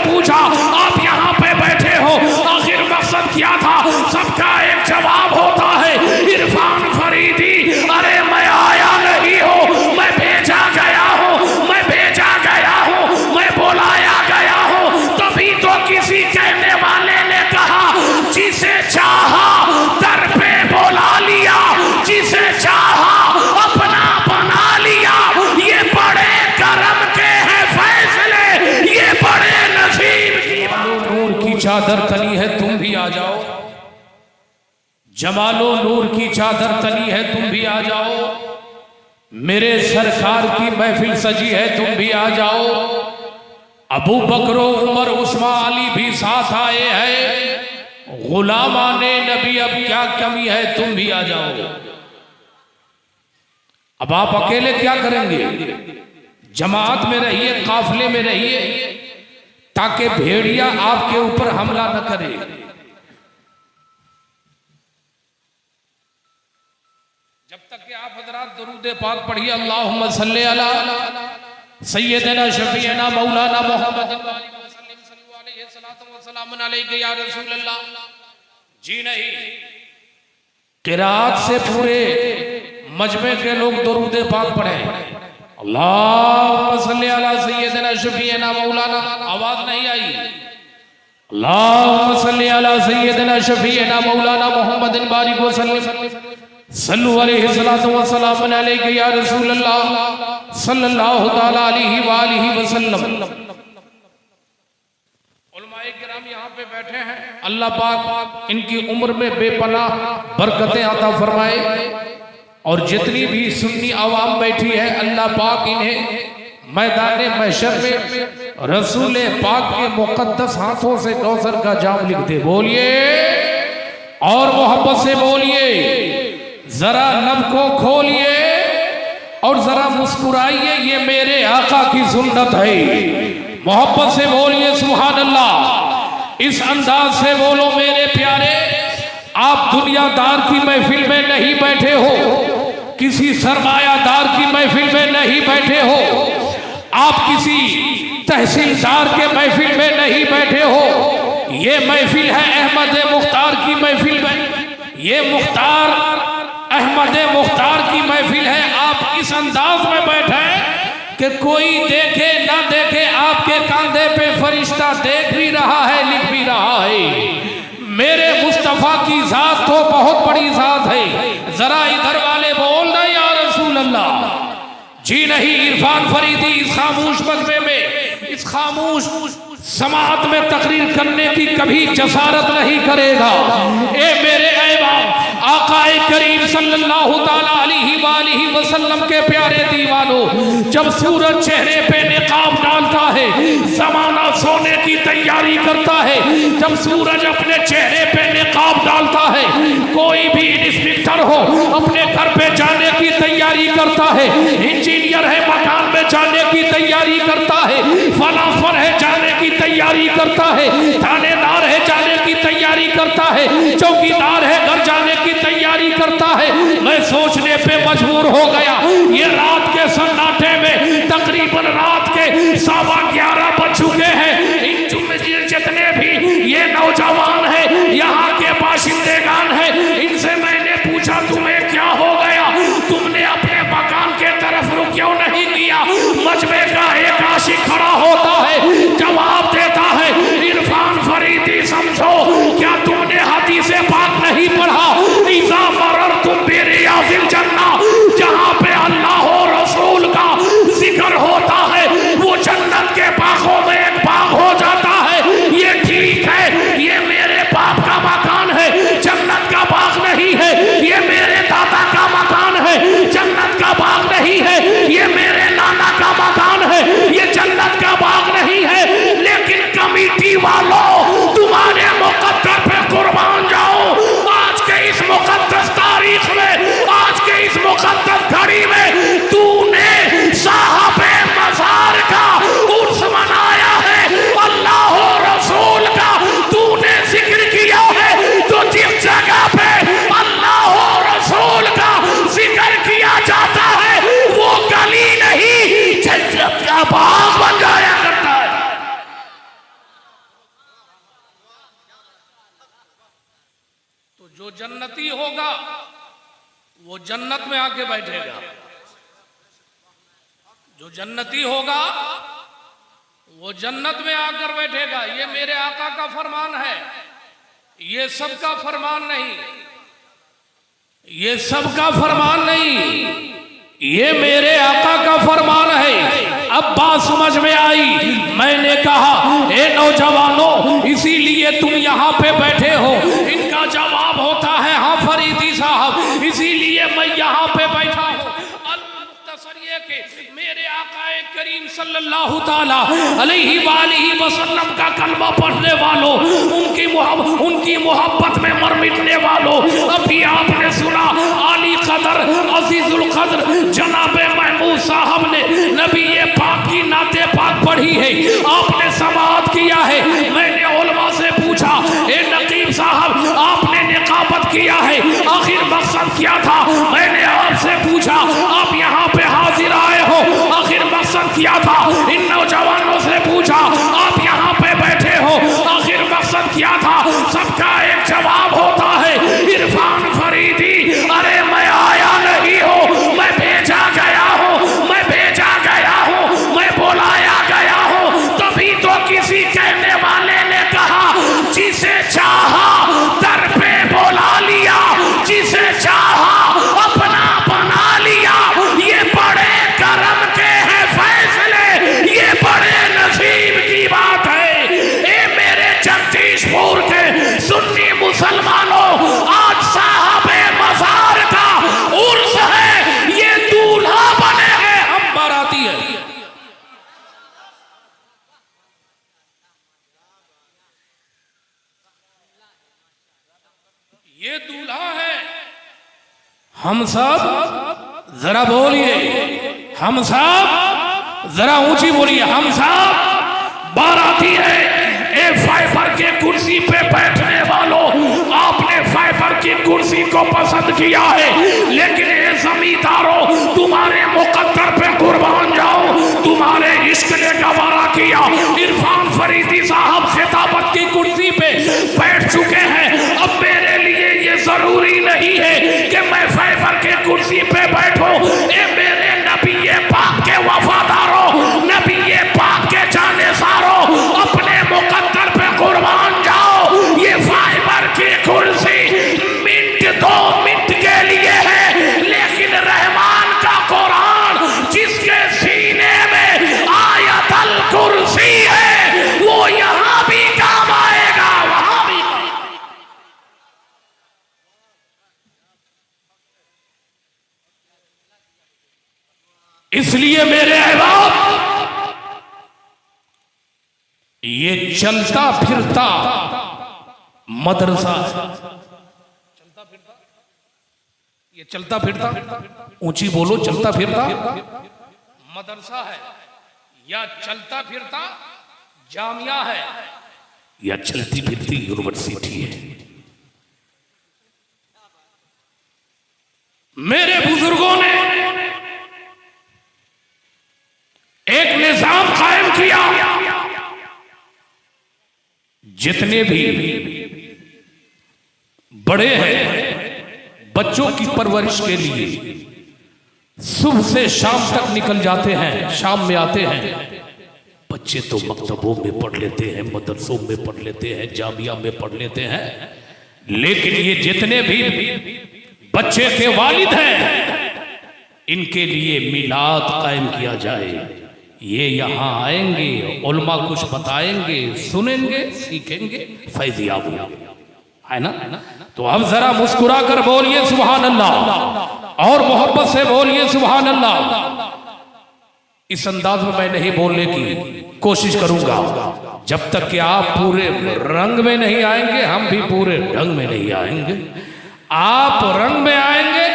पूछा आप यहाँ पे बैठे हो आखिर मकसद क्या था? सबका एक जवाब होता है, इरफान फरीदी, अरे मैं आया नहीं हूँ, मैं भेजा गया हूँ, मैं भेजा गया हूँ, मैं बुलाया गया हूँ। तभी तो किसी कहने वाले ने कहा जिसे चाहा दर पे बुला लिया, जिसे चाहा अपना बना लिया। ये बड़े करम के हैं फैसले, ये बड़े नसीब की। नूर की चादर तली है तुम भी आ जाओ, जमालो नूर की चादर तली है तुम भी आ जाओ, मेरे सरकार की महफिल सजी है तुम भी आ जाओ। अबू बकर उमर उस्मान अली भी साथ आए हैं, गुलामाने नबी अब क्या कमी है तुम भी आ जाओ। अब आप अकेले क्या करेंगे? जमात में रहिए, काफिले में रहिए, ताकि भेड़िया आपके ऊपर हमला न करे। जब तक कि आप हजरात दरूद पाक पढ़िए, अल्लाहुम्मा सल्ली अला सय्यदना शफीअना मौलाना मोहम्मद या रसूल अल्लाह। जी नहीं, किरात से पूरे मजमे के लोग दरूद पाक पढ़े, अल्लाहुम्मा सल्ली अला सय्यदना शफीअना मौलाना। आवाज नहीं आई। अल्लाहुम्मा सल्ली अला सय्यदना शफीअना मौलाना मोहम्मदिन बारिक वसल्लम सल्लु अलैहि सलातु व सलाम अलैका या रसूल अल्लाह सल्लल्लाहु तआला अलैहि व आलिहि वसल्लम। उलमाए किराम यहाँ पे बैठे हैं, अल्लाह पाक इनकी उम्र में बेपनाह बरकतें अता फरमाए, और जितनी भी सुन्नी आवाम बैठी है अल्लाह पाक इन्हें मैदान महशर में रसूल पाक के मुकद्दस हाथों से कौसर का जाम लिख दे। बोलिए और मोहब्बत से बोलिए, जरा लब को खोलिए और जरा मुस्कुराइए, ये मेरे आका की सुन्नत है। मोहब्बत से बोलिए सुभान अल्लाह, इस अंदाज से बोलो मेरे प्यारे। आप दुनियादार की महफिल में नहीं बैठे हो, किसी सरमायादार की महफिल में नहीं बैठे हो, आप किसी तहसीलदार के महफिल में नहीं बैठे हो। ये महफिल है अहमद मुख्तार की महफिल में, ये मुख्तार अहमद मुख्तार की महफिल है। आप इस अंदाज में बैठे कि कोई देखे ना देखे, आपके कंधे पे फरिश्ता देख भी रहा है, लिख भी रहा है। मेरे मुस्तफा की जात तो बहुत बड़ी जात है। जरा इधर वाले बोल रहे या रसूल अल्लाह। जी नहीं, इरफान फरीदी इस खामोश मजमे में, इस खामोश समात में तकरीर करने की कभी जसारत नहीं करेगा। ए मेरे ऐबाब, आकाए करीम सल्लल्लाहु ताला अलैहि वसल्लम के प्यारे दीवानों, जब सूरज चेहरे पे निकाब डालता है, जमाना सोने की तैयारी करता है। जब सूरज अपने चेहरे पे निकाब डालता है, कोई भी इंस्पेक्टर हो अपने घर पे जाने की तैयारी करता है, इंजीनियर है मकान में जाने की तैयारी करता है, फलाफल है जाने की तैयारी करता है, थानेदार है जाने की तैयारी करता है, चौकीदार है घर जाने की तैयारी करता है। मैं सोचने पे मजबूर हो गया, ये रात के सन्नाटे में तकरीबन रात के 11:15 बज चुके हैं। इन जितने भी ये नौजवान है, यहाँ के बाशिंदेगान है, इनसे मैंने पूछा तुम्हें क्या हो गया, तुमने अपने मकान के तरफ रुख क्यों नहीं किया? मजमे का एक आशिक खड़ा होता है, जवाब देता है, इरफान फरीदी समझो, क्या तुमने हदीस पाक नहीं पढ़ा? इज़ा मररतुम बिरियाज़िल जन्ना, जहाँ पे अल्लाह और रसूल का जिक्र होता है, वो जन्नत के बागों में एक बाग जो जन्नती होगा वो जन्नत में आके बैठेगा, जो जन्नती होगा वो जन्नत में आकर बैठेगा। ये मेरे आका का फरमान है, ये सबका फरमान नहीं, ये सबका फरमान नहीं, ये मेरे आका का फरमान है। अब बात समझ में आई। मैंने कहा ए नौजवानों, इसीलिए तुम यहाँ पे बैठे हो। इनका जवाब होता है हाँ फरीदी साहब, इसीलिए मैं यहाँ पे बैठा हूँ। मेरे आकाए करीम सल्लल्लाहु ताला अलैहि वसल्लम का कलमा पढ़ने वालों, उनकी मोहब्बत में मर मिटने वालों, अभी आपने सुना आली कदर अजीजुल कदर जनाबे महमूद साहब ने नबी पाक की नाते पाक पढ़ी है, आपने समाअत किया है। मैंने उलमा से पूछा ए नकीब साहब आपने निकाबत किया है, आखिर मकसद क्या था? मैंने आपसे पूछा आप यहाँ पे हाजिर आए हो, आखिर मकसद क्या था? इन नौजवानों से पूछा आप यहाँ पे बैठे हो, आखिर मकसद क्या था? सबका एक जवाब होता है इरफान फरीदी, अरे मैं आया नहीं हूँ, मैं भेजा गया हूँ, मैं भेजा गया हूँ, मैं बुलाया गया हूँ। तभी तो किसी कहने वाले ने कहा जिसे चाहा दर पे बुला लिया, जिसे चाहा अपना बना लिया। ये बड़े करम के हैं फैसले, ये बड़े नसीब की बात है। ए मेरे जगदीशपुर के सुन्नी मुसलमानों, आज साहबे मज़ार का उर्स है, ये दूल्हा बने हैं, हम बाराती है। ये दूल्हा है, हम सब जरा बोलिए, हम सब जरा ऊंची बोलिए, हम सब बाराती है। ए फाइबर के कुर्सी पे बैठने वालों, आपने फाइबर की कुर्सी को पसंद किया है, लेकिन ए जमींदारों तुम्हारे मुकद्दर पे कुर्बान जाओ, तुम्हारे इश्क ने गवारा किया। इरफान फरीदी साहब खिताबत की कुर्सी पे बैठ चुके हैं। अब मेरे लिए ये जरूरी नहीं है कि मैं फाइबर के कुर्सी पे बैठूं। ए मेरे नबी पाक के वफादारों, नबी पाक के जानेसारों, अपने मुकद्दर पे कुर्बान जाओ। ये फाइबर की कुर्सी मिनट 2 मिनट के लिए है, लेकिन रहमान का कुरान जिसके सीने में आयतल कुर्सी है, वो यहां भी काम आएगा, वहां भी। इसलिए मेरे अहबाब, ये चलता फिरता मदरसा, चलता फिरता, ये चलता फिरता, ऊंची बोलो, चलता फिरता मदरसा है, या चलता फिरता जामिया है, या चलती फिरती यूनिवर्सिटी है। मेरे बुजुर्गों ने एक निजाम कायम किया, जितने भी बड़े हैं बच्चों की परवरिश के लिए सुबह से शाम तक निकल जाते हैं, शाम में आते हैं। बच्चे तो मकतबों में पढ़ लेते हैं, मदरसों में पढ़ लेते हैं, जामिया में पढ़ लेते हैं, लेकिन ये जितने भी बच्चे के वालिद हैं, इनके लिए मिलाद कायम किया जाए। ये यहाँ आएंगे, उलमा कुछ बताएंगे, सुनेंगे, सीखेंगे, फैज़याब है ना। तो अब जरा मुस्कुरा कर बोलिए सुभान अल्लाह, और मोहब्बत से बोलिए सुभान अल्लाह। इस अंदाज में मैं नहीं बोलने की कोशिश करूंगा, जब तक कि आप पूरे रंग में नहीं आएंगे, हम भी पूरे ढंग में नहीं आएंगे। आप रंग में आएंगे,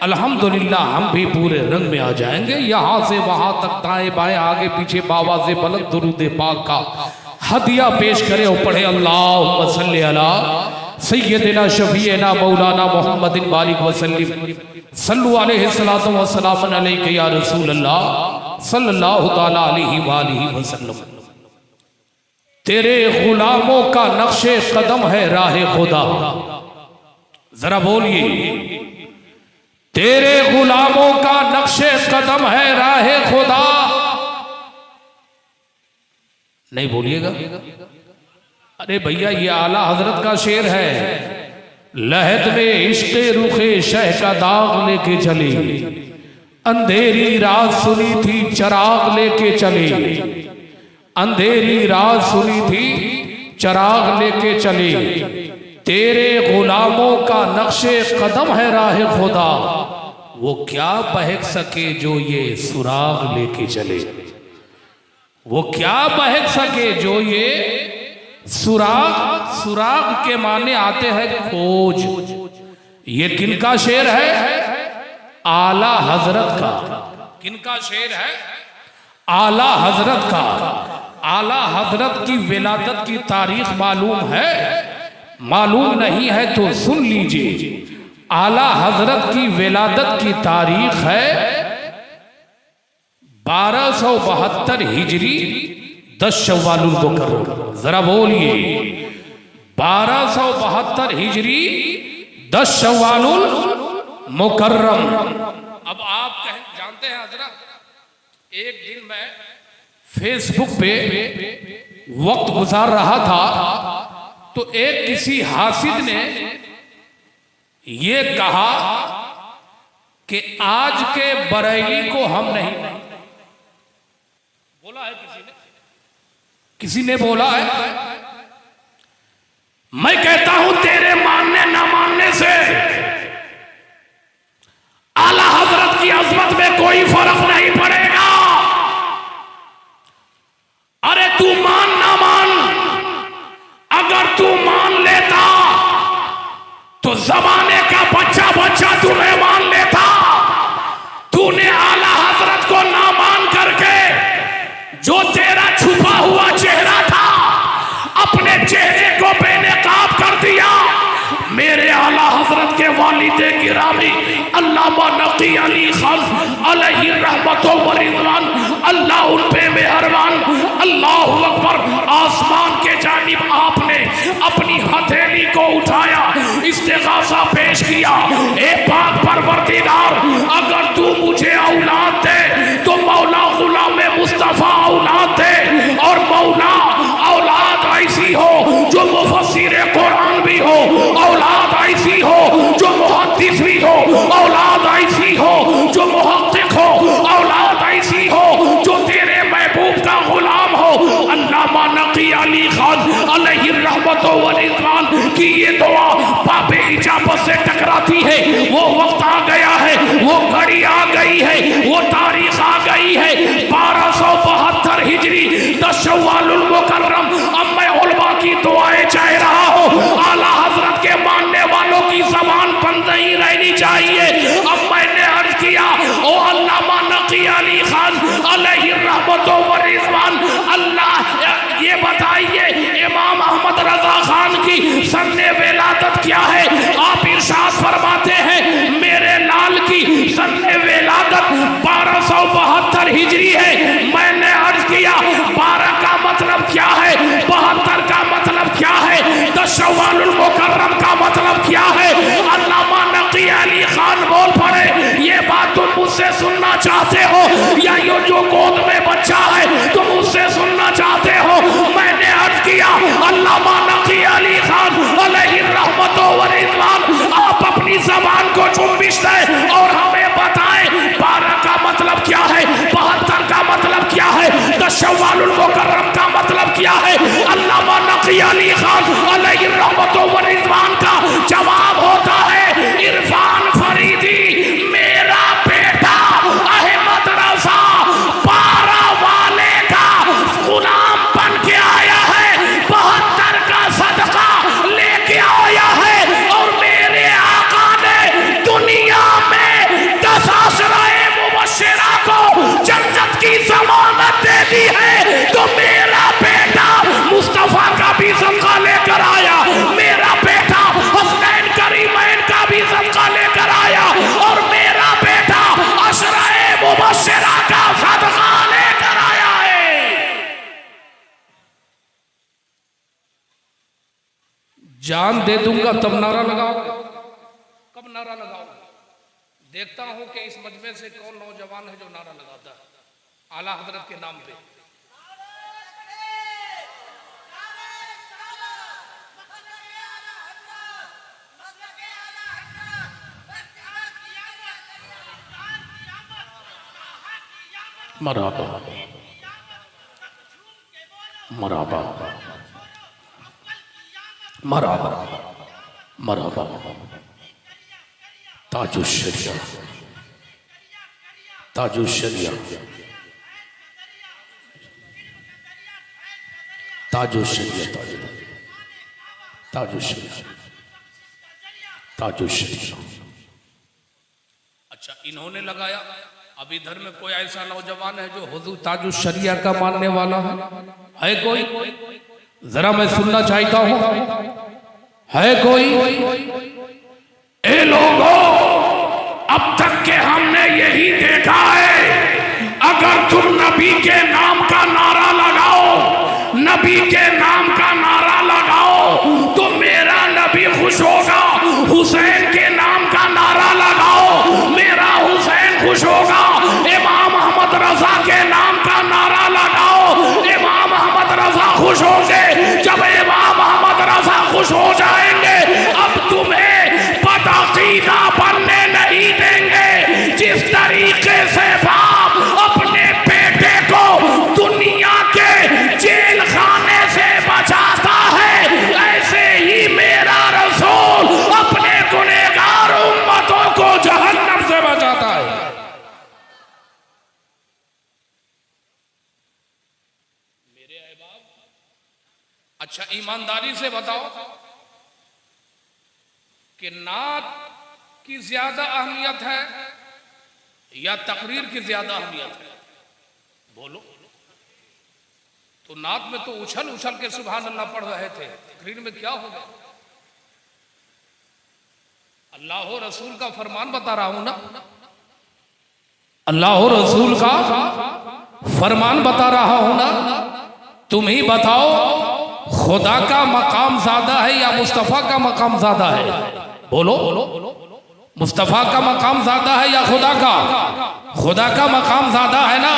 अल्हम्दुलिल्लाह हम भी पूरे रंग में आ जाएंगे। यहाँ से वहां तक, दाएं बाएं, आगे पीछे, बाबा से बुलंद दुरूद पाक का हदिया पेश करे और पढ़े अल्लाहुम्मा सल्ली अला सय्यदिना शफीना मौलाना मुहम्मदिन बारिक वसल्लिम सल्लु अलैहि सलातु व सलामुन अलैका या रसूल अल्लाह सल्लल्लाहु तआला अलैहि वालिहि वसल्लम। तेरे गुलामों का नक्शे कदम है राह खुदा, जरा बोलिए, तेरे गुलामों का नक्शे कदम है राहे खुदा। नहीं बोलिएगा। अरे भैया ये आला हजरत का शेर है। लहद में इश्क़े रुखे शह का दाग लेके चले, अंधेरी रात सुनी थी चराग लेके चले, अंधेरी रात सुनी थी चराग लेके चले, तेरे गुलामों का नक्शे कदम है राह खुदा, वो क्या बहक सके जो ये सुराग लेके चले, वो क्या बहक सके जो ये सुराग। सुराग के माने आते हैं खोज। ये किनका शेर है? आला हजरत का। किनका शेर है? आला हजरत का। आला हजरत की विलादत की तारीख मालूम है? मालूम नहीं है तो सुन लीजिए। आला हजरत की विलादत की तारीख है 1272 हिजरी 10 शव्वालुल मुकर्रम। जरा बोलिए, 1272 हिजरी 10 शव्वालुल मुकर्रम। अब आप जानते हैं हजरत, एक दिन मैं फेसबुक पे वक्त गुजार रहा था तो एक किसी हासिद ने ये कहा कि आज के बरेली को हम नहीं। बोला है किसी ने बोला है। मैं कहता हूं तेरे मानने ना मानने से आला हजरत की अजमत में कोई फर्क नहीं पड़ेगा। अरे तू मान ना मान, अगर तू मान लेता तो जमाने का बच्चा बच्चा तुम्हें मान लेता। तूने आला हजरत को ना मान करके जो तेरा छुपा हुआ चेहरा था अपने चेहरे को बेनकाब कर दिया। मेरे आला हजरत के वालिदे गिरामी अल्लामा नकी अली खान अलैहि रहमतो व रिज़वान, अल्लाह उन पे मेहरबान। अल्लाहु अकबर। आसमान के जानिब आपने अपनी हथेली को उठाया, इस्तिग़ासा पेश किया। ए पाक परवरदिगार, अगर तू मुझे औलाद दे तो मौला गुलाम मुस्तफ़ा औलाद दे, और मौला औलाद ऐसी हो जो मुफस्सिर कुरान भी हो, औलाद ऐसी हो जो मुहद्दिस भी हो, औलाद ऐसी हो जो मुहक्किक हो, औलाद ऐसी हो जो तेरे महबूब का गुलाम हो। अल्लामा नकी अली खान अलैहि रहमतो व रिज़वान की ये दुआ बाबे इजाबत से टकराती है। वो वक्त आ गया है, वो घड़ी आ गई है, वो तारीख आ गई है। 1272 हिजरी 10 शव्वालुल मुकर्रम। अब मैं उलमा की दुआएं चाह रहा हूँ। आला हजरत के मानने वालों की जबान बंद नहीं रहनी चाहिए। अब मैंने अर्ज किया, ओ अल्लामा नकी अली खान अलैहि रहमतो व रिज़वान, अल्लाह ये बताइए इमाम अहमद रजा खान की सन्ने विलादत क्या है? आप इरशाद फरमाते हैं मेरे लाल की सन्ने विलादत 1272 हिजरी है। मैंने अर्ज किया 12 का मतलब क्या है, 72 का मतलब क्या है, 10 शव्वालुल मुकर्रम का मतलब क्या है? अल्लामा नकी अली खान बोल पड़े, ये बात तुम मुझसे सुनना चाहते हो या ये जो गोद में बच्चा है तुम मुझसे सुनना चाहते हो? मैंने अर्ज किया अल्लामा नकी अली खान अलैहि रहमतो व रिज़वान, आप अपनी जबान को जुम्बिश दें और हमें बताएं 12 का मतलब क्या है, 72 का मतलब क्या है, 10 शव्वालुल मुकर्रम का मतलब क्या है? अल्लामा नकी अली खान अलैहि रहमतो व रिज़वान का जवाब होता है इरफान फरीदी मेरा बेटा अहमद रजा 12 वाले का गुलाम बन के आया है, 72 का सदका लेके आया है, और मेरे आका ने दुनिया में 10 आशराए मुबश्शिरा को जन्नत की जमानत दे दी है। तो मेरा बेटा मुस्तफा का भी सदका लेकर आया, मेरा बेटा हसनैन करीमैन का भी सदका लेकर आया, और मेरा बेटा अशराए मुबश्शिरा का सदका लेकर आया है। जान दे दूंगा तब नारा लगाओ। कब नारा लगाओगे? देखता हूं कि इस मजमे से कौन नौजवान है जो नारा लगाता है आला हजरत के नाम पे। मरहबा मरहबा मरहबा मरहबा ताजुश्शरिया ताजुश्शरिया ताजुश्शरिया ताजुश्शरिया ताजुश्शरिया। अच्छा, इन्होंने लगाया। अब इधर में कोई ऐसा नौजवान है जो हुजूर ताजुश्शरिया का मानने वाला है कोई? जरा मैं सुनना चाहता हूं, है कोई? ए लोगों, अब तक के हमने यही देखा है, अगर तुम नबी के नाम का नारा लगाओ, नबी के नाम का नारा लगाओ तो मेरा नबी खुश होगा। हुसैन के नाम का नारा लगाओ, मेरा हुसैन खुश होगा। इमाम अहमद रजा के नाम का नारा लगाओ, इमाम अहमद रजा खुश होंगे। जब इमाम अहमद रजा खुश हो जाएंगे, अब तुम्हें बदअकीदा बनने नहीं देंगे। जिस तरीके से बाप अपने बेटे को दुनिया के जेल खाने से बचाता है, ऐसे ही मेरा रसूल अपने गुनहगार उम्मतों को जहन्नम से बचाता है। मेरे अहबाब, अच्छा ईमानदारी से बताओ कि नात की ज्यादा अहमियत है या तकरीर की ज्यादा अहमियत है? बोलो। तो नात में तो उछल उछल के सुभान अल्लाह पढ़ रहे थे, तकरीर में क्या होगा? अल्लाह रसूल का फरमान बता रहा हूं ना, अल्लाह रसूल का फरमान बता रहा हूं ना। तुम ही बताओ, खुदा का मकाम ज्यादा है या मुस्तफा का मकाम ज्यादा है? बोलो। मुस्तफा का मकाम ज्यादा है या खुदा का? खुदा का मकाम ज्यादा है ना।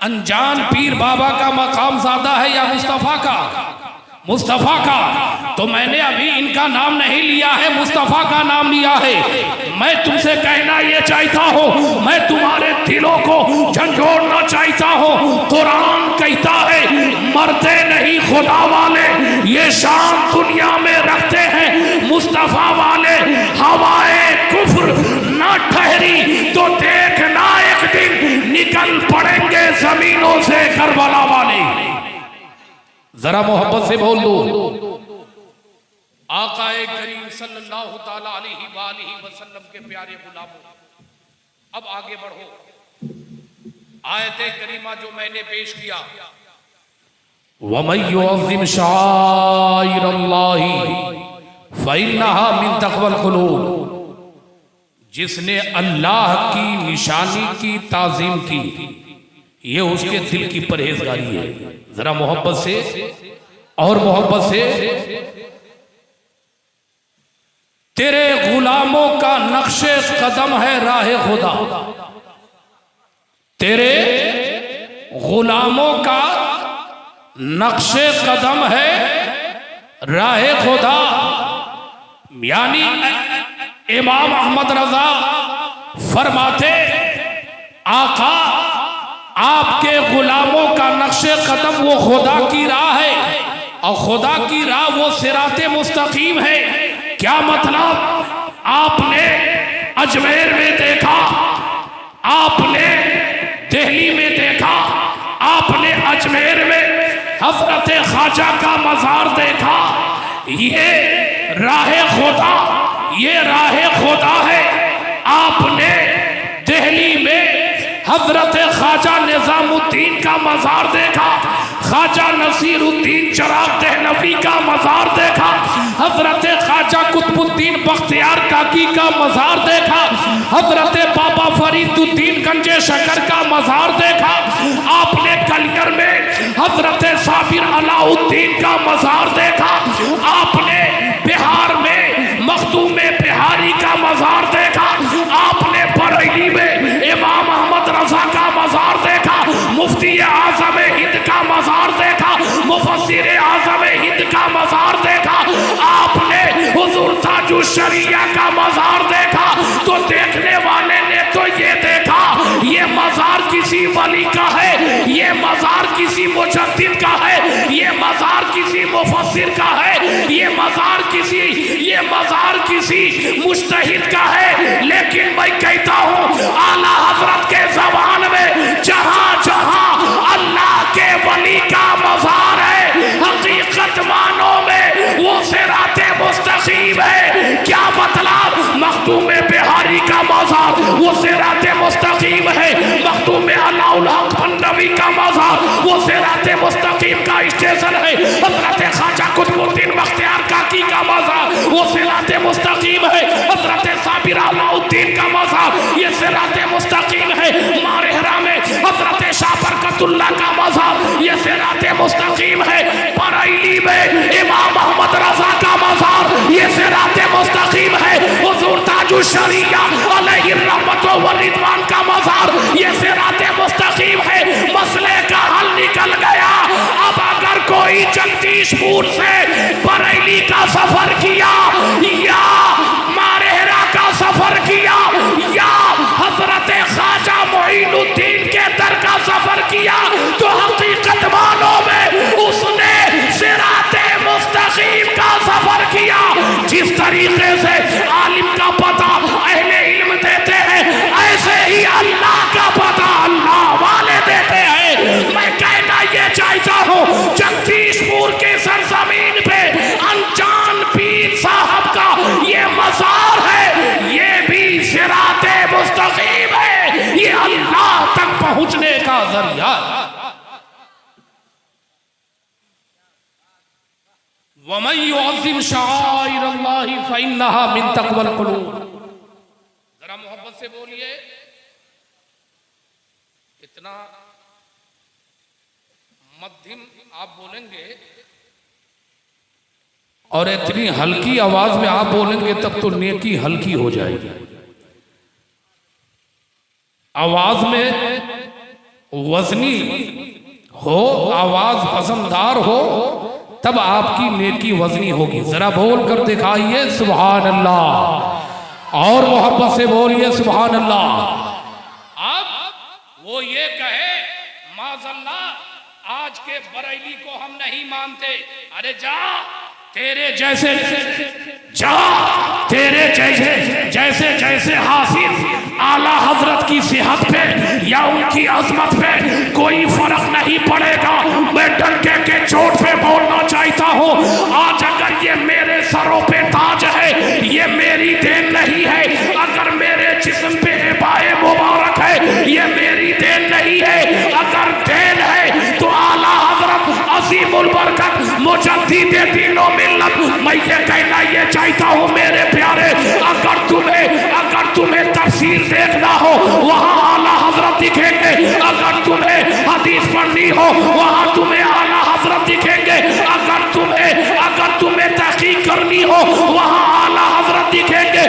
अनजान पीर बाबा का मकाम ज्यादा है या मुस्तफा का? मुस्तफा का। तो मैंने अभी इनका नाम नहीं लिया है, मुस्तफा का नाम लिया है। मैं तुमसे कहना ये चाहता हूँ, मैं तुम्हारे दिलों को झंझोड़ना चाहता हूँ। कुरान कहता है, मरते नहीं खुदा वाले, ये शान दुनिया में रखते हैं। मुस्तफा वाले हवाए कुफ्र न ठहरी तो देखना एक दिन निकल पड़ेंगे जमीनों से करबला वाले। जरा मोहब्बत से बोल दो। आकाए करीम सल्लल्लाहु ताला अलैहि वसल्लम के प्यारे गुलामों, अब आगे बढ़ो। आयते करीमा जो मैंने पेश किया, वमन युअज़्ज़िम शाइरल्लाहि फइन्नहा मिन तक़वल क़ुलूब। जिसने अल्लाह की निशानी की ताज़ीम की, ये उसके दिल की परहेजगारी है। जरा मोहब्बत से और मोहब्बत से। तेरे गुलामों का नक्शे कदम है राह खुदा, तेरे गुलामों का नक्शे कदम है राह खुदा। यानी इमाम अहमद रजा फरमाते, आका आपके गुलामों का नक्शे कदम वो खुदा की राह है, और खुदा की राह वो सिराते मुस्तकीम है। क्या मतलब? आपने अजमेर में देखा, आपने दिल्ली में देखा, आपने अजमेर में हजरत ख्वाजा का मजार देखा। ये राह खुदा, ये राह खुदा है। आपने दिल्ली में हजरत ख्वाजा निजामुद्दीन का मजार देखा, ख्वाजा नसीरुद्दीन चिराग देहलवी का मजार देखा, हजरत ख्वाजा कुतुबुद्दीन बख्तियार काकी का मजार देखा, हजरत बाबा फरीदुद्दीन गंजे शकर का मजार देखा। आपने कलियर में हजरत साबिर अलाउद्दीन का मजार देखा। आपने बिहार में मखदूम बिहारी का ताजुशरिया का मजार देखा तो देखने वाले ने तो ये देखा ये मजार किसी वली का है, ये मजार किसी मुजद्दिद का है, ये मजार किसी मुफस्सिर का है, ये मजार किसी मुज्तहिद का है। लेकिन मैं कहता हूँ आला हजरत के ज़बान में जहाँ जहाँ अल्लाह के वली का मजार है हकीकत मानो में वो सिराते मुस्तकीम है। क्या मतलब? मखदूम बिहारी का मजार वो सिराते मुस्तकीम है, मखदूम अलाउल हक नबी का मजार वो सिराते मुस्तकीम का स्टेशन है, हजरत ख्वाजा कुतुबुद्दीन बख्तियार काकी का मजार वो सिराते मुस्तकीम है, हजरत साबिर अलाउद्दीन का मजार ये सिराते मुस्तकीम है, मारहरा में हजरत शाह बरकतुल्लाह का मजार ये सिराते मुस्तकीम है, बरेली में इमाम मोहम्मद रजा का मजार ये सिराते मुस्तकीम है, हुजूर ताजुशरिया अलैहि रहमत व रिदवान का मजार ये सिराते मुस्तकीम है। मसले का हल निकल गया। अब अगर कोई जगदीशपुर से बरेली का सफर किया या मारहरा का सफर किया या हजरत ख्वाजा मोइनुद्दीन के दर का सफर किया तो हकीकत मानो में उसने सिराते मुस्तकीम का सफर किया। जिस तरीके से आलिम का पता अहले इल्म देते हैं ऐसे ही अल्लाह का पता अल्लाह वाले देते हैं। मैं कहना ये चाहता हूँ जगदीशपुर के सरजमीन पे अनजान पीर साहब का ये मजार है, ये भी सिराते मुस्तकीम है, ये अल्लाह तक पहुंचने का जरिया। वमन युअज़्ज़िम शाइरअल्लाहि फ़इन्नहा मिन तक़वल क़ुलूब। जरा मोहब्बत से बोलिए। इतना मध्यम आप बोलेंगे और इतनी हल्की आवाज में आप बोलेंगे तब तो नेकी हल्की हो जाएगी। आवाज में वजनी हो, आवाज वजनदार हो तब आपकी नेकी वजनी होगी। जरा बोल कर दिखाइए सुभान अल्लाह, और मोहब्बत से बोलिए सुभान अल्लाह। अब वो ये कहे माज़अल्लाह आज के बरेली को हम नहीं मानते, अरे जा तेरे जैसे जैसे जैसे हासिल आला हजरत की सेहत पे या उनकी अजमत पे कोई फर्क नहीं पड़ेगा। मैं डंके के चोट पे बोलना चाहता हूँ आज अगर ये मेरे सरों पे ताज है ये मेरी देन नहीं है, अगर मेरे जिस्म पे बाए मुबारक है ये मेरी देन नहीं है, अगर देन है तो आला हजरत अज़ीमुल बरकत मुजद्दिद दीनो मिल्लत। मैं ये कहना ये चाहता हूँ मेरे प्यारे, अगर तुम्हें तफसीर देखना हो वहाँ आला हजरत दिखेंगे, अगर तुम्हें हदीस पढ़नी हो वहाँ तुम्हें आला हजरत दिखेंगे, अगर तुम्हें तहकीक करनी हो वहाँ आला हजरत दिखेंगे,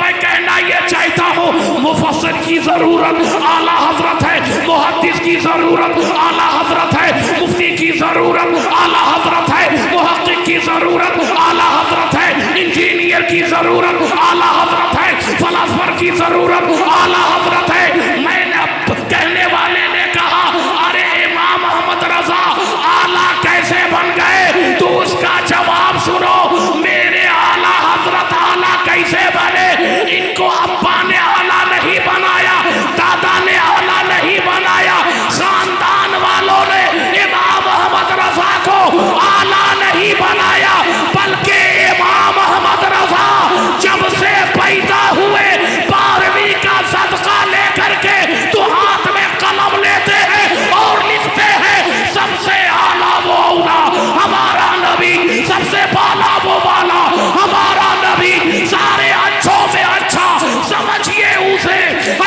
मैं कहना ये चाहता हूँ मुफस्सिर की जरूरत आला हजरत है, मुहद्दिस की जरूरत आला हजरत है, मुफ्ती की जरूरत आला हजरत है, मुहक्किक की जरूरत आला हजरत है, इंजीनियर की जरूरत आला हजरत है, फलसफर की जरूरत आला हजरत है। मैंने कहने वाले ने कहा अरे इमाम मोहम्मद रजा आला कैसे बन गए, तो उसका जवाब सुनो। मेरे आला हजरत आला कैसे बने? इनको अब्बा ने आला नहीं बनाया, दादा ने आला नहीं बनाया, खानदान वालों ने इमाम मोहम्मद रजा को आला नहीं बनाया, बल्कि इमाम मोहम्मद रजा जब से पैदा हुए 12वीं का सदका लेकर के तो हाथ में कलम लेते हैं और लिखते हैं सबसे आला वो औला हमारा नबी, सबसे बाला वो बाला हमारा नबी, सारे अच्छों में अच्छा समझिए उसे,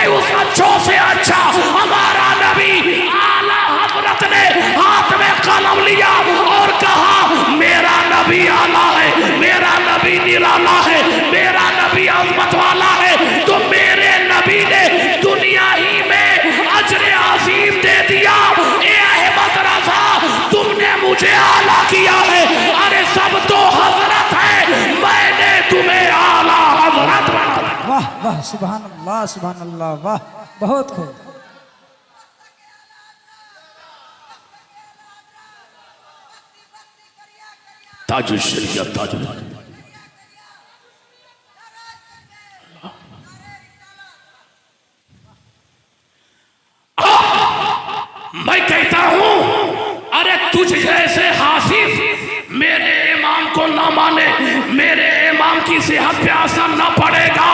उस अच्छों से अच्छा हमारा नबी। आला हजरत ने हाथ में कलम लिया और कहा मेरा नबी आला है, मेरा नबी निराला है, मेरा नबी अज़मत वाला है। तो मेरे नबी ने दुनिया ही में अजर अज़ीम दे दिया। ए अहमद रज़ा तुमने मुझे आला किया है, अरे सब तो हजरत है, मैंने वाह सुभान अल्लाह वाह, बहुत खूब। ताजुल शरीयत ताजुल मैं कहता हूं, अरे तुझ जैसे हासिफ मेरे इमाम को ना माने, मेरे इमाम की सेहत पे असर न पड़ेगा।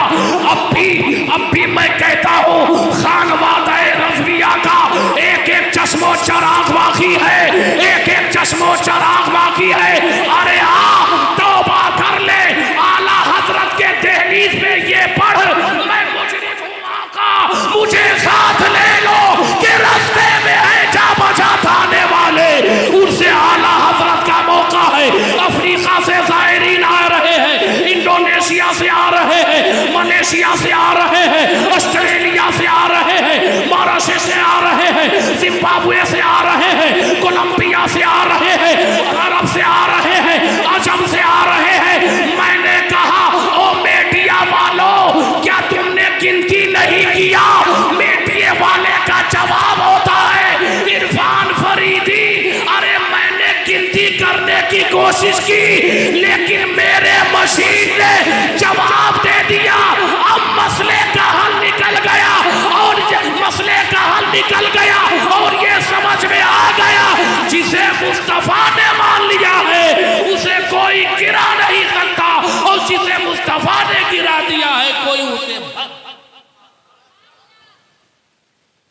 अब भी मैं कहता हूं, खानवादा रज़विया का एक एक चश्मो चराग बाकी है, एक एक चश्मो चराग बाकी है। अरे तौबा कर ले, आला हजरत के दहलीज पे ये पढ़, मैं मुजरिम हूं आका, मुझे साथ ले लो कि रास्ते में है जा बजात आने वाले, उनसे आला हजरत का मौका है। अफ्रीका से ज़ायरीन आ रहे हैं, इंडोनेशिया से आ रहे हैं, मलेशिया से आ रहे हैं, ऑस्ट्रेलिया से आ रहे हैं, मॉरिशस से आ रहे हैं, जिम्बाब्वे से आ रहे हैं, कोलंबिया से आ रहे हैं, अरब से आ रहे हैं, अजम से आ रहे हैं। मैंने कहा, ओ मीडिया वालों, क्या तुमने गिनती नहीं किया? मीडिया वाले का जवाब होता है इरफान फरीदी। अरे मैंने गिनती करने की कोशिश की, लेकिन मेरे मशीन ने जवाब दे दिया। अब मसले का हल निकल गया, और मसले का हल निकल गया, और ये समझ में आ गया, जिसे मुस्तफा ने मान लिया है उसे कोई गिरा नहीं सकता, और जिसे मुस्तफा ने गिरा दिया है कोई उसे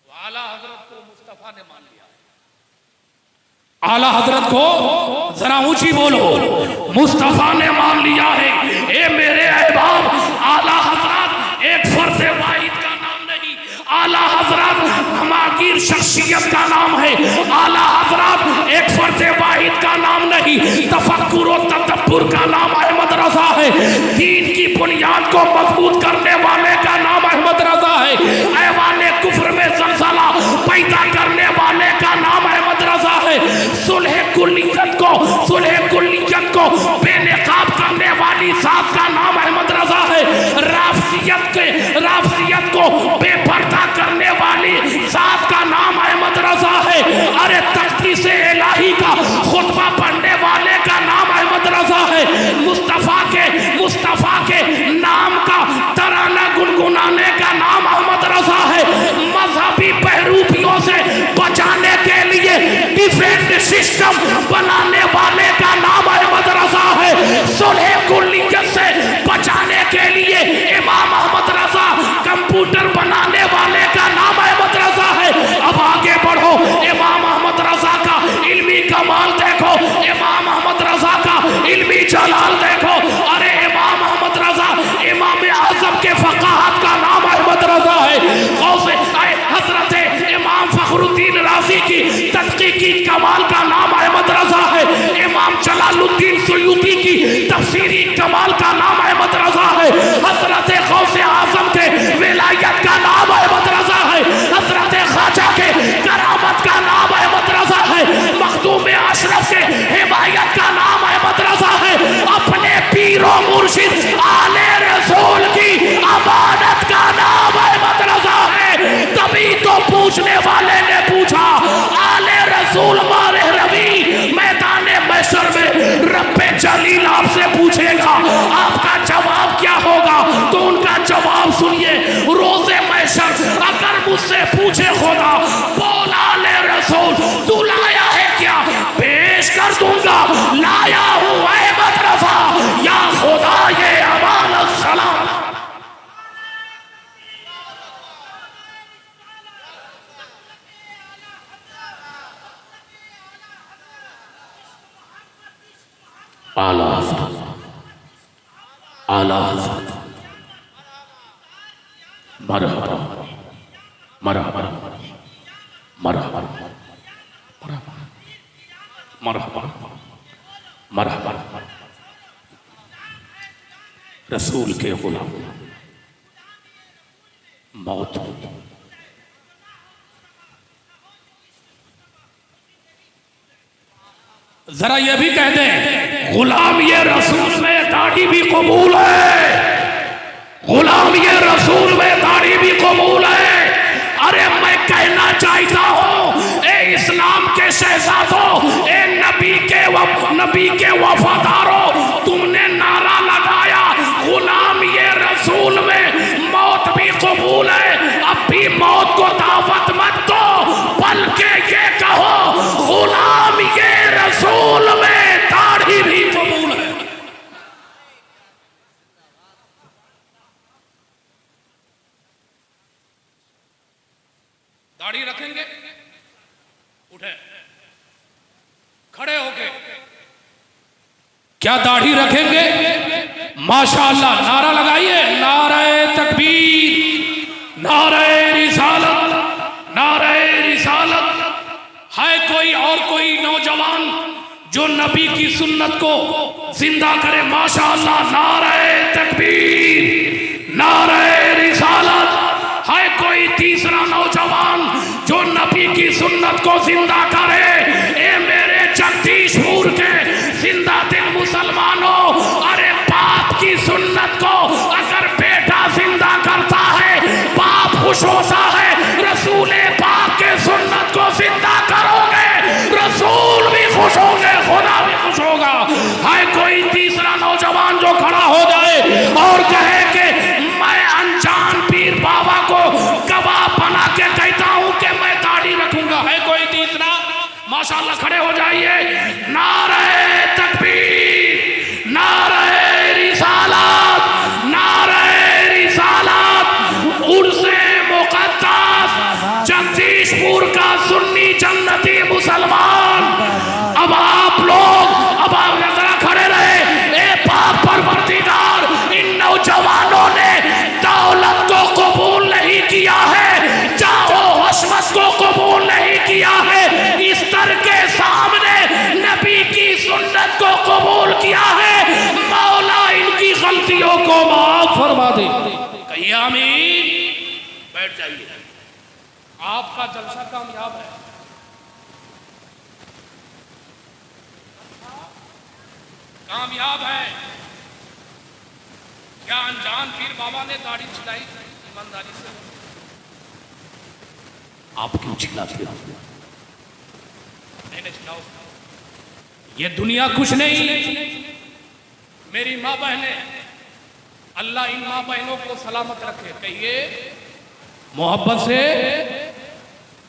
आला हजरत को मुस्तफा ने मान लिया। आला हजरत को जरा ऊंची बोलो, मुस्तफा ने मान लिया है। ए मेरे अहबाब, आला हजरत एक फर्द वाहिद का नाम नहीं, आला हजरत हमागिर शख्सियत का नाम है। आला हजरत एक फर्द वाहिद का नाम नहीं, तफक्कुर और तदब्बुर का नाम अहमद रजा है। दीन की बुनियाद को मजबूत करने वाले का नाम अहमद रजा है। ऐवाने कुफ्र में ज़लज़ला पैदा करने वाले का नाम अहमद रजा है। सुलह कुल्लियत को बेनकाब करने वाली साथ का नाम अहमद रजा है। राफसियत को बेपर्दा करने वाली साथ का नाम अहमद रजा है। अरे तख्ती से इलाही का खुतबा पढ़ने वाले का नाम अहमद रजा है। मुस्तफा के नाम का तराना गुनगुनाने का नाम अहमद रजा है। मजहबी बहरूपियों से बचाने के लिए डिफेंस सिस्टम बनाने वाले का नाम अहमद रजा है। सुलह कुल्लियत से बचाने के लिए इमाम अहमद रजा कंप्यूटर बनाने वाले का नाम अहमद रजा है। अब आगे बढ़ो, इमाम अहमद रजा का इल्मी कमाल देखो, इमाम अहमद रजा का इल्मी जलाल देखो। अरे इमाम अहमद रजा इमाम आजम के फकाहत का नाम अहमद रजा है। हजरत इमाम फखरुद्दीन राजी की तदकीकी कमाल का नाम अहमद रजा है। इमाम जलालुद्दीन सुयूती की तफसीरी कमाल का नाम अहमद रजा है। हजरत गौसे आजम के विलायत का नाम अहमद रजा है। हजरत ख्वाजा के करामत का नाम अहमद रजा है। मखदूम अशरफ के हिमायत का नाम अहमद रजा है। अपने पीरो मुर्शिद आले रसूल की अमानत का नाम अहमद रजा है। तभी तो पूछने वाले ने पूछा, आले रसूल मारे रवि मैदाने महशर में रब्बे जलील आपसे पूछेगा, आपका जवाब क्या होगा? तो उनका जवाब सुनिए, रोजे महशर अगर मुझसे पूछे खुदा, बोल आले रसूल तू लाया है क्या? पेश कर दूंगा, लाया हूं अहमद रजा, या खुदा ये अमानत सलाम। आला हज़रत, आला हज़रत, मरहबा मरहबा मरहबा मरहबा मरहबा रसूल के गुलाम मौत। जरा ये भी कह दें, गुलाम ये रसूल में दाढ़ी भी कबूल है, गुलाम ये रसूल में दाढ़ी भी कबूल है। अरे मैं कहना चाहता हूँ ए इस्लाम के शहजादों, ए नबी के वफादारों, तुमने नारा लगाया गुलाम ये रसूल में मौत भी कबूल है। अब भी मौत को दावत मत दो, बल्कि ये कहो गुलाम ये रसूल में दाढ़ी भी कबूल है। दाढ़ी रखेंगे, उठे खड़े होके, क्या दाढ़ी रखेंगे? माशाअल्लाह, नारा लगाइए, नारे तकबीर, नारे रिसालत, नारे रिसालत। है कोई और कोई नौजवान जो नबी की सुन्नत को जिंदा करे? माशाअल्लाह, नारे तकबीर, नारे रिसालत। है कोई तीसरा नौजवान जो नबी की सुन्नत को जिंदा करे? ए मेरे जगदीशपुर के जिंदा दिल मुसलमानों, अरे बाप की सुन्नत को अगर बेटा जिंदा करता है, बाप खुश होता है। रसूल पाक के सुन्नत को जिंदा करोगे, रसूल भी खुश होंगे, खुदा भी खुश होगा। है कोई तीसरा नौजवान जो खड़ा हो जाए और कहे कि मैं अनजान पीर बाबा को गवाह बना के कहता हूं कि मैं दाढ़ी रखूंगा? है कोई तीसरा? माशाअल्लाह, खड़े हो जाइए। नारे तकबीर, नारे रिसालत, नारे रिसालत। उर्से मुक़द्दस जगदीशपुर का सुन्नी जन्नती मुसलमान। अब आप लोग, अब आप जरा खड़े रहे। ए पाक परवरदिगार, इन नौजवानों ने दौलत को कबूल नहीं किया है, जाओ हशमत को कबूल नहीं किया है, इस्तर के सामने नबी की सुन्नत को कबूल किया है। मौला इनकी गलतियों को माफ फरमा दे। कहिए आमीन। बैठ जाइए, आपका जलसा कामयाब है। कामयाब है। क्या अनजान पीर बाबा ने दाढ़ी छिलाई? ईमानदारी से आप क्यों छिलाते हो? नहीं छिलाओ। ये दुनिया कुछ नहीं। मेरी माँ बहने, अल्लाह इन माँ बहनों को सलामत रखे। कहिए मोहब्बत से,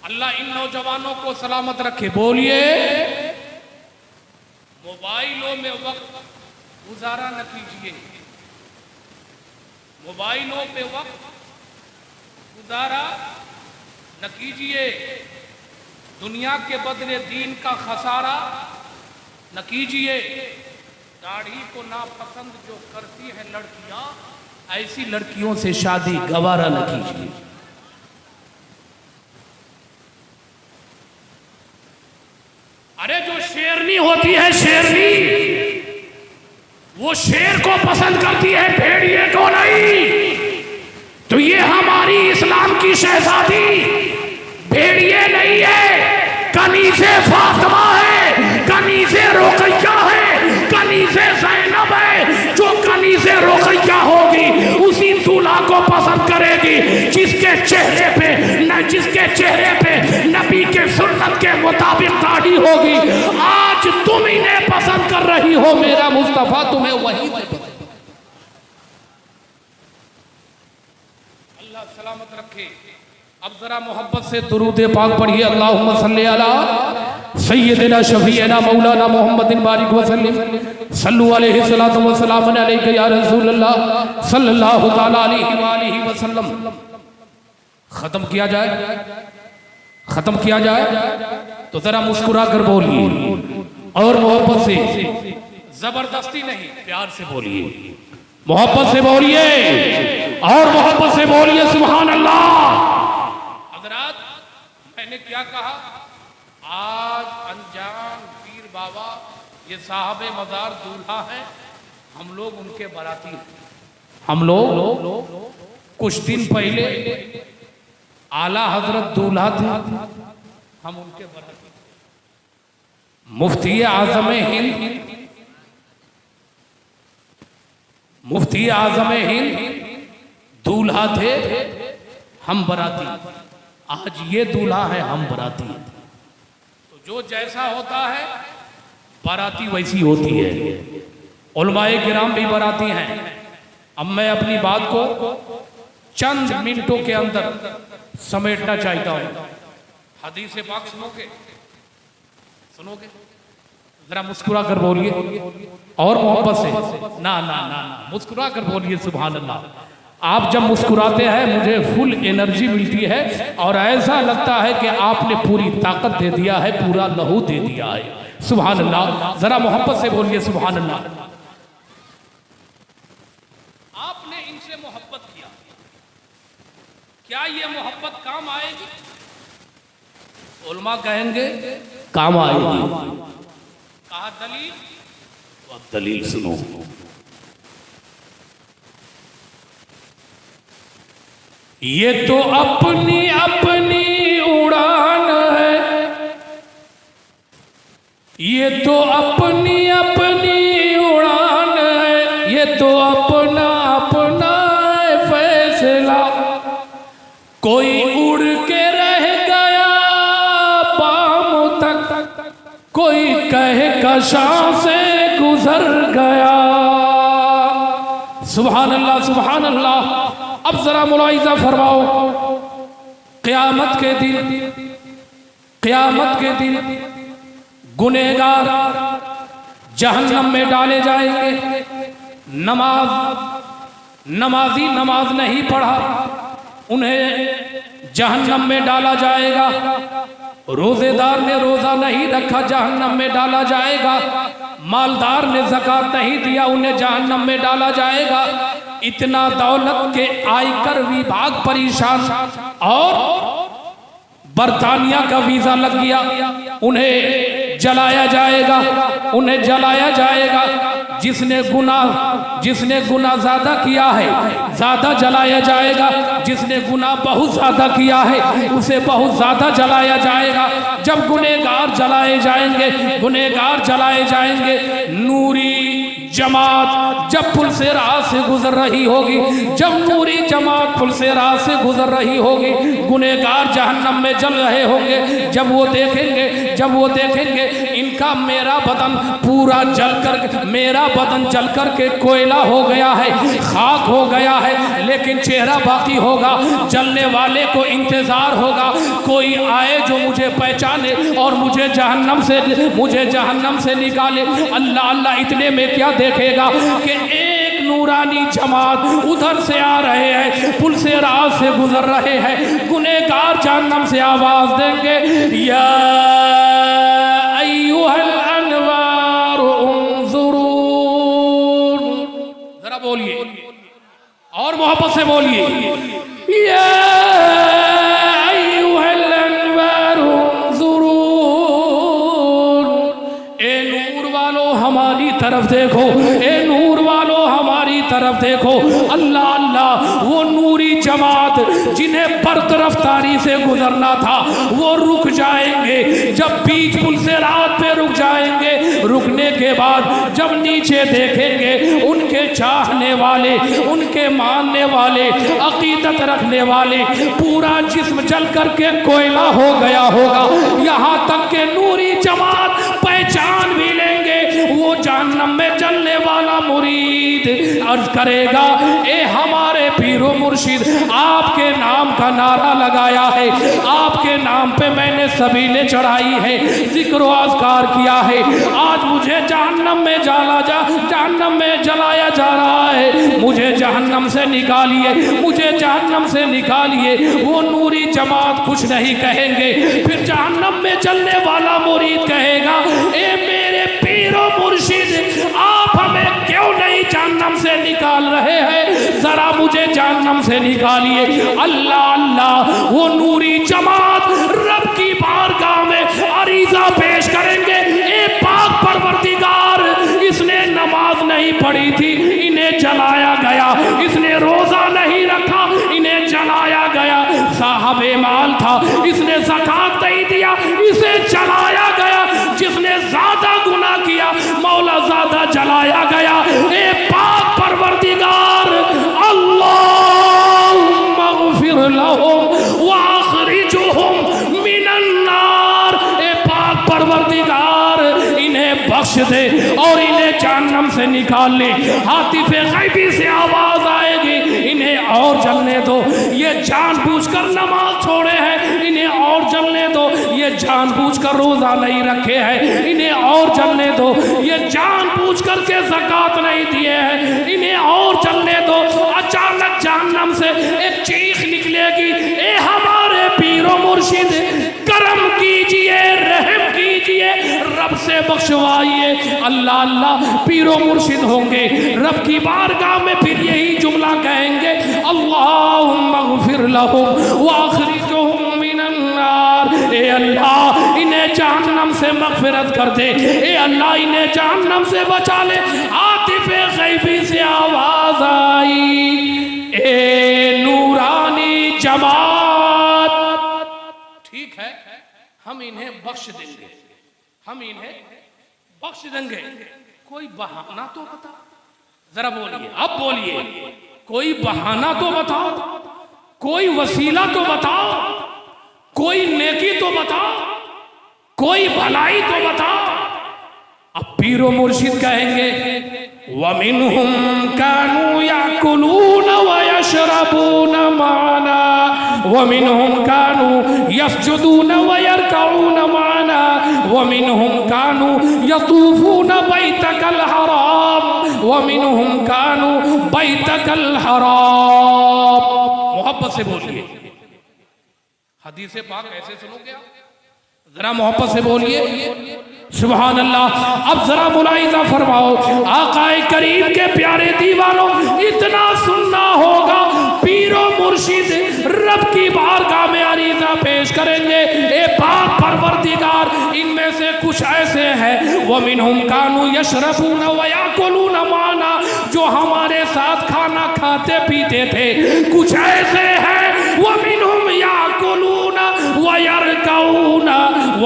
अल्लाह इन नौजवानों को सलामत रखे। बोलिए। मोबाइलों में वक्त गुजारा न कीजिए, मोबाइलों पे वक्त गुजारा न कीजिए। दुनिया के बदले दीन का खसारा न कीजिए। दाढ़ी को नापसंद जो करती है लड़कियां, ऐसी लड़कियों से शादी गवारा न कीजिए। अरे जो शेरनी होती है, शेरनी, वो शेर को पसंद करती है, भेड़िए को नहीं। तो ये हमारी इस्लाम की शहजादी भेड़िए नहीं है, कनीज़े फातिमा है, कनीज़े रुक़ैया है, कनीज़े ज़ैनब है। जो कनीज़े रुक़ैया होगी उसी दूल्हा को पसंद करेगी जिसके चेहरे पे नबी के सुन्नत के मुताबिक दाढ़ी होगी। आज तुम इन्हें पसंद कर रही हो, मेरा मुस्तफा तुम्हें वही दे। अल्लाह सलामत रखे। अब जरा मोहब्बत से दुरूद पाक पढ़िए। अल्लाहुम्मा सल्ली अला सय्यदिना शफीना मौलाना मोहम्मदिन बारिक वसल्लिम सल्लु अलैहि सलातु व सलाम अलैका या रसूलल्लाह सल्लल्लाहु तआला अलैहि वसल्लम। खत्म किया जाए, खत्म किया जाए तो जरा मुस्कुरा कर बोलिए और मोहब्बत से, जबरदस्ती नहीं, प्यार से बोलिए, मोहब्बत से बोलिए और मोहब्बत से बोलिए। सुभान अल्लाह। हज़रात, मैंने क्या कहा? आज अनजान पीर बाबा ये साहब मज़ार दूल्हा है, हम लोग उनके बाराती हैं। हम लोग कुछ दिन पहले आला हजरत दूल्हा थे, हम उनके बाराती। मुफ्ती आज़म हिंद, मुफ्ती आज़म हिंद दूल्हा थे, हम बराती। आज ये दूल्हा है, हम बराती। तो जो जैसा होता है बाराती वैसी होती है। उलमाए किराम भी बराती हैं। अब मैं अपनी बात को चंद मिनटों के अंदर समेटना चाहता हूं। हदीस पाक सुनोगे? सुनोगे? जरा मुस्कुरा कर बोलिए और मोहब्बत से। ना ना ना ना, मुस्कुरा कर बोलिए सुभान अल्लाह। आप जब मुस्कुराते हैं मुझे फुल एनर्जी मिलती है और ऐसा लगता है कि आपने पूरी ताकत दे दिया है, पूरा लहू दे दिया है। सुभान अल्लाह। जरा मोहब्बत से बोलिए सुभान अल्लाह। आपने इनसे मोहब्बत किया, क्या ये मोहब्बत काम आएगी? उलमा कहेंगे काम आएगी। कहा दलील? तो अब दलील सुनो। ये तो अपनी अपनी उड़ान है, ये तो अपनी अपनी उड़ान है, ये तो अपना अपना फैसला। कोई उड़ के रह गया बाम तक, कोई कहे कशां से गुजर गया। सुभान अल्लाह सुभान अल्लाह। अब जरा मुलाहिजा फरमाओ, क़यामत के दिन, क़यामत के दिन गुनहगार जहन्नम में डाले जाएंगे। नमाजी नमाज नहीं पढ़ा, उन्हें जहन्नम में डाला जाएगा। रोजेदार ने रोजा नहीं रखा, जहन्नम में डाला जाएगा। मालदार ने ज़कात नहीं दिया, उन्हें जहन्नम में डाला जाएगा। इतना दौलत के आयकर विभाग परेशान और बरतानिया का वीजा लग गया, उन्हें जलाया जाएगा, उन्हें जलाया जाएगा। जिसने गुनाह ज्यादा किया है ज्यादा जलाया जाएगा, जिसने गुनाह बहुत ज्यादा किया है उसे बहुत ज्यादा जलाया जाएगा। जब गुनहगार जलाए जाएंगे, गुनहगार जलाए जाएंगे, नूरी जमात जब पुल से राह से गुजर रही होगी, जब नूरी जमात पुल से राह से गुजर रही होगी, गुनहगार जहन्नम में जल रहे होंगे। जब वो देखेंगे इनका मेरा बदन पूरा जलकर, मेरा बदन जलकर के कोयला हो गया है, खाक हो गया है, लेकिन चेहरा बाकी होगा। जलने वाले को इंतजार होगा, कोई आए जो मुझे पहचाने और मुझे जहन्नम से निकाले। अल्लाह अल्लाह, इतने में क्या देखेगा कि एक नूरानी जमात उधर से आ रहे हैं, पुल से राह से गुजर रहे हैं। गुनहगार जहन्नम से आवाज देंगे, या अय्युहल अनवार उन्जुरून। जरा बोलिए और मोहब्बत से बोलिए, या अय्युहल अनवार उन्जुरून। ए नूर वालों हमारी तरफ देखो, ए नूर वालों हमारी तरफ देखो। अल्लाह अल्लाह, वो नूरी जमात जिन्हें बर्त रफ्तारी से गुजरना था वो रुक जाएंगे। जब बीच पुल से रात पे रुक जाएंगे, रुकने के बाद जब नीचे देखेंगे, उनके चाहने वाले, उनके मानने वाले, अकीदत रखने वाले, पूरा जिस्म जल करके कोयला हो गया होगा। यहाँ तक के नूरी जमात पहचान भी लेंगे वो जहन्नम में जलने वाला मुरीद अर्ज करेगा, ए हमारे पीरो मुर्शिद, आपके नाम का नारा लगाया है, आपके नाम पे मैंने सबीले चढ़ाई है, जिक्र अज़कार किया है, आज मुझे जहन्नम में जलाया जा रहा है, मुझे जहन्नम से निकालिए, मुझे जहन्नम से निकालिए। वो नूरी जमात कुछ नहीं कहेंगे, फिर जहन्नम में जलने वाला मुरीद कहेगा, ए मेरे पीरो मुर्शिद, आप हमें क्यों नहीं जहन्नम से निकाल रहे हैं, जरा मुझे जहन्नम से निकालिए। अल्लाह अल्लाह, वो नूरी जमात रब की बारगाह में अरीजा पेश करेंगे, ए पाक परवरदिगार, इसने नमाज नहीं पढ़ी थी, इन्हें जलाया गया, इसने रोजा नहीं रखा, इन्हें जलाया गया, साहबे माल था, इसने ज़कात नहीं दिया, इसे जलाया गया, जिसने ज्यादा गुनाह किया मौला ज्यादा जलाया गया। ए पाक परवरदिगार अल्लाह बख्श दे और इन्हें जहन्नम से निकाल ले। हातिफे गैबी से आवाज आएगी, इन्हें और जलने दो, ये जानबूझकर नमाज छोड़े हैं, इन्हें और जलने दो, ये जानबूझकर रोजा नहीं रखे हैं, इन्हें और जलने दो, ये जानबूझकर के ज़कात नहीं दिए हैं, इन्हें और जलने दो। अचानक जहन्नम से एक चीख निकलेगी, ए हमारे पीरो मुर्शिद, करम कीजिए, रहम कीजिए, रब से बख्शवाइए। अल्लाह अल्लाह पीरो मुर्शिद होंगे, रब की बारगाह में फिर यही जुमला कहेंगे, अल्लाहुम्मा ग़फिर लहुम व अख़रिजहुम मिनन नार। ए अल्लाह इन्हें जहन्नम से मग़फ़िरत कर दे, ए अल्लाह इन्हें जहन्नम से बचा ले। आतिफ़े ग़ैबी से आवाज़ आई, ए नूरानी जमात, ठीक है हम इन्हें बख्श देंगे, हम इन्हें बख्श देंगे, कोई बहाना तो बताओ, जरा बोलिए, अब बोलिए, कोई बहाना तो बताओ, कोई वसीला तो बताओ, कोई नेकी तो बताओ, कोई भलाई तो बताओ। अब पीरो मुर्शिद कहेंगे, वमिनहुम कानू याकुलून व यशरबून माना वमिनहुम कानू यस्जुदून व यरकऊन माना वमिनहुम कानू यतूफून बैतकल हराम वमिनहुम कानू बैतकल हराम। मोहब्बत से बोलिए, हदीस पाक ऐसे सुनोगे आप, जरा मोहब्बत से बोलिए सुभान अल्लाह। अब जरा मुलाहिजा फरमाओ, आकाए करीम के प्यारे दीवानों, इतना सुनना होगा, पीरो मुर्शिद रब की बारगाह में अरीजा पेश करेंगे, ए पाक परवरदिगार, इनमें से कुछ ऐसे हैं, वो मिनहुम कानू यशरबून व याकुलून माना, जो हमारे साथ खाना खाते पीते थे, कुछ ऐसे हैं, वो मिनहुम याकुलून व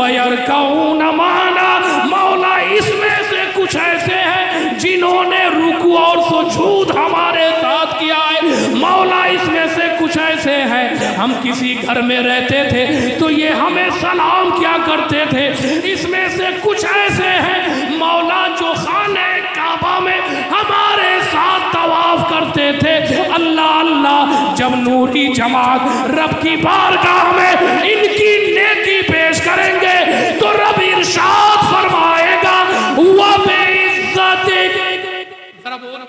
यरकऊन माना। मौला इसमें से कुछ ऐसे हैं जिन्होंने रुकू और सुजूद हमारे साथ किया है। मौला इसमें से कुछ ऐसे हैं, हम किसी घर में रहते थे तो ये हमें सलाम किया करते थे। इसमें से कुछ ऐसे हैं मौला जो खाने काबा में हमारे साथ तवाफ करते थे। अल्लाह अल्लाह, जब नूरी जमात रब की बारगाह में इनकी नेकी पेश करेंगे तो रब इरशाद फरमाएगा, व बेइज्जतिक, जरा बोलो,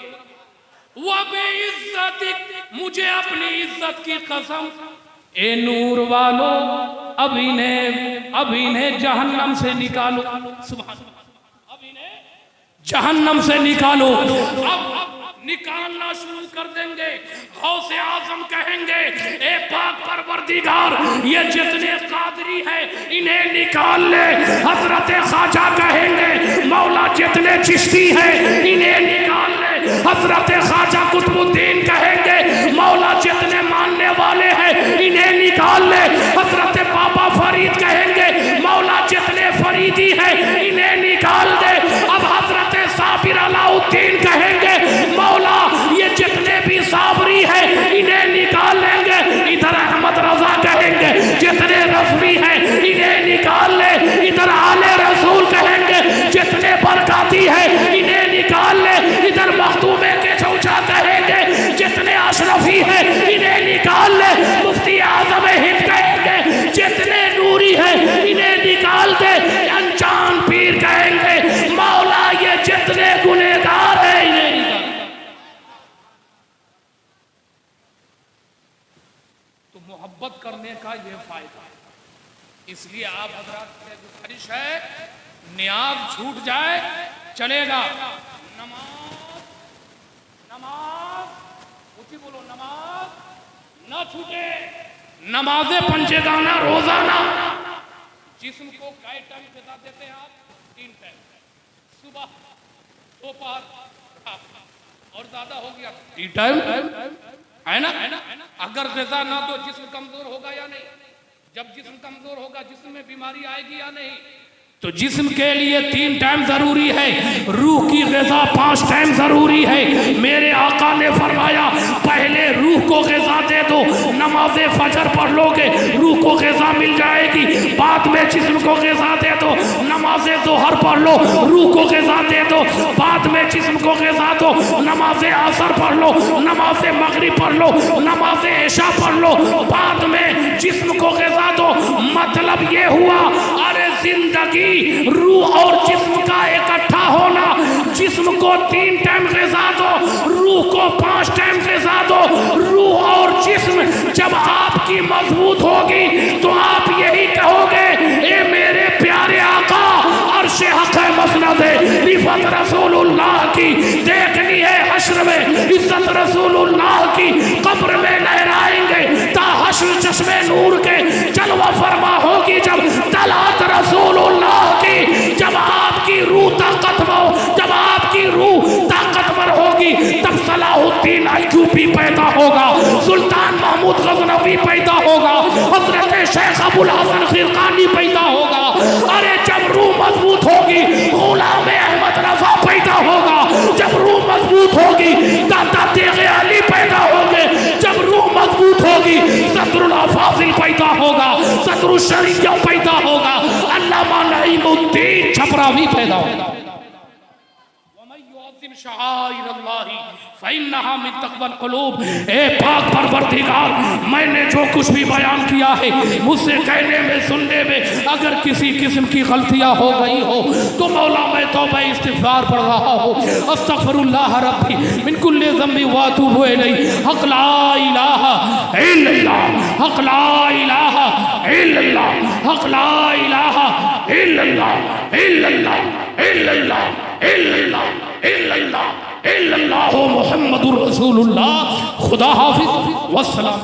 व बेइज्जतिक, मुझे अपनी इज्जत की कसम, ए नूर वालो, अब इन्हें जहन्नम से निकालो, सुभान अल्लाह, अब इन्हें जहन्नम से निकालो। अब निकालना शुरू कर देंगे। गौसे आजम कहेंगे, ए पाक परवरदिगार, ये जितने कादरी हैं इन्हें निकाल ले। हजरत ख्वाजा कहेंगे, मौला जितने चिश्ती हैं इन्हें निकाल ले। हजरत ख्वाजा कुतुबुद्दीन कहेंगे, मौला जितने मानने वाले हैं इन्हें निकाल ले। हजरत बाबा फरीद कहेंगे, मौला जितने फरीदी हैं इन्हें निकाल दे। अब हजरत साबिर अलाउद्दीन कहेंगे, मौला ये जितने भी साबरी हैं इन्हें निकाल लेंगे। इधर अहमद रजा कहेंगे, जितने रफ़ी हैं इन्हें निकाल ले। इधर आले रसूल कहेंगे, जितने बरकाती हैं इन्हें निकाल ले। इधर मखदूमे के चौचा कहेंगे, जितने अशरफी हैं इन्हें निकाल ले। मुफ्ती आज़म हिंद कहेंगे, जितने नूरी हैं इन्हें निकाल दे। अनजान पीर कहेंगे, मौला ये जितने गुनहगार हैं इन्हें निकाल। तो मोहब्बत करने का ये फायदा है। इसलिए आप हजरात से गुजारिश है, नियाज छूट जाए चलेगा, नमाज ऊंची बोलो, नमाज ना छूटे। नमाज़े पंचेगाना रोजाना, जिस्म को कई टाइम ग़िज़ा देते हैं आप? 3 टाइम, सुबह, दोपहर, रात, और ज्यादा हो गया 3 टाइम, है ना? अगर ग़िज़ा ना तो जिस्म कमजोर होगा या नहीं? जब जिस्म कमजोर होगा, जिस्म में बीमारी आएगी या नहीं? तो जिस्म के लिए 3 टाइम जरूरी है, रूह की ग़िज़ा 5 टाइम जरूरी है। मेरे आका ने फरमाया पहले रूह को ग़िज़ा दे दो, नमाज फजर पढ़ लोगे रूह को ग़िज़ा मिल जाएगी। बाद में जिस्म को ग़िज़ा दे दो, नमाज ज़ोहर पढ़ लो रूह को ग़िज़ा दे दो। बाद में जिस्म को ग़िज़ा दो, नमाज असर पढ़ लो, नमाज मगरिब पढ़ लो, नमाज इशा पढ़ लो। बाद में जिस्म को ग़िज़ा दो। मतलब ये हुआ अरे जिंदगी रूह और जिस्म का इकट्ठा होना। जिस्म को 3 टाइम ग़िज़ा दो, रूह को 5 टाइम ग़िज़ा दो। रूह और जिस्म जब आपकी मजबूत होगी तो आप यही कहोगे ए मेरे प्यारे आका अर्शे हक़ मसनद रिफत रसूलुल्लाह की देखनी है। हश्र में इज्जत रसूलुल्लाह की कब्र में लहराएंगे ता हश्र चश्मे नूर के जलवा फरमा होगी। जब तलात रसूलुल्लाह की, जब आपकी रूह ताकतवर होगी तब सलाहुद्दीन अय्यूबी पैदा होगा, सुल्तान महमूद गजनवी पैदा होगा, हजरत शेख अबुल हसन खिरकानी पैदा होगा। अरे जब रूह मजबूत होगी गुलाम अहमद रजा पैदा होगा। जब रूह मजबूत होगी दादा तेगे अली पैदा होंगे। जब रूह मजबूत होगी सदरुल अफाजिल पैदा होगा, सदरुल शरीया पैदा होगा, अल्लामा नईमुद्दीन छपरावी पैदा होगा। ए पाक परवरदिगार, मैंने जो कुछ भी बयान किया है मुझसे कहने में सुनने में अगर किसी किस्म की गलतियां हो गई हो तो मौला मैं तौबा इस्तिग़फ़ार पढ़ रहा हूँ। अस्तग़फ़िरुल्लाह रब्बी मिन कुल्लि ज़ंबि व अतूबु इलैहि। हक़ ला इलाहा इल्लल्लाह, हक़ ला इलाहा इल्लल्लाह, हक़ ला इलाहा इल्लल्लाह, इल्लल्लाह इल्लल्लाह इल्लल्लाह इल्लल्लाह इल्लल्लाह मुहम्मदुर रसूलुल्लाह। खुदा हाफिज़ वस्सलाम।